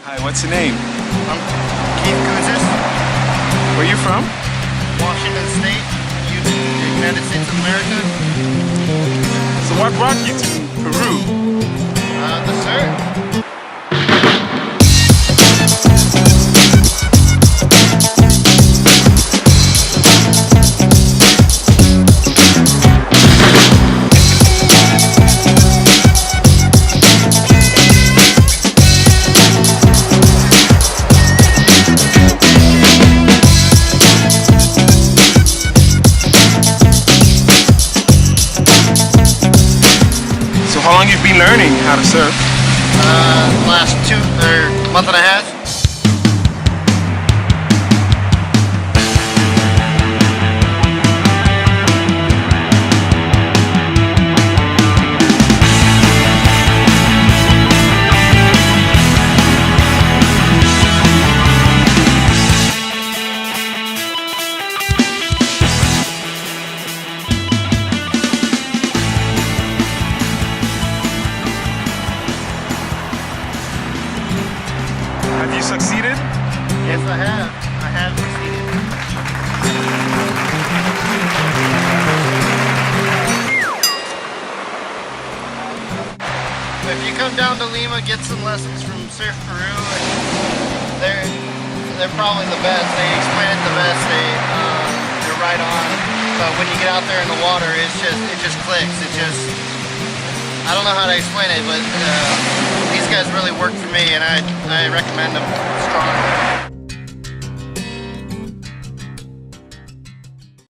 Hi, what's your name? I'm Keith Guzis, Where you from? Washington State, United States of America. So what brought you to Peru? The sir. So how long you've been learning how to surf? Last month and a half. Have you succeeded? Yes, I have. I have succeeded. If you come down to Lima, get some lessons from Surf Peru. They're probably the best. They explain it the best. They're right on. But when you get out there in the water, it just clicks. I don't know how to explain it, but these guys really work for me, and I recommend them strongly.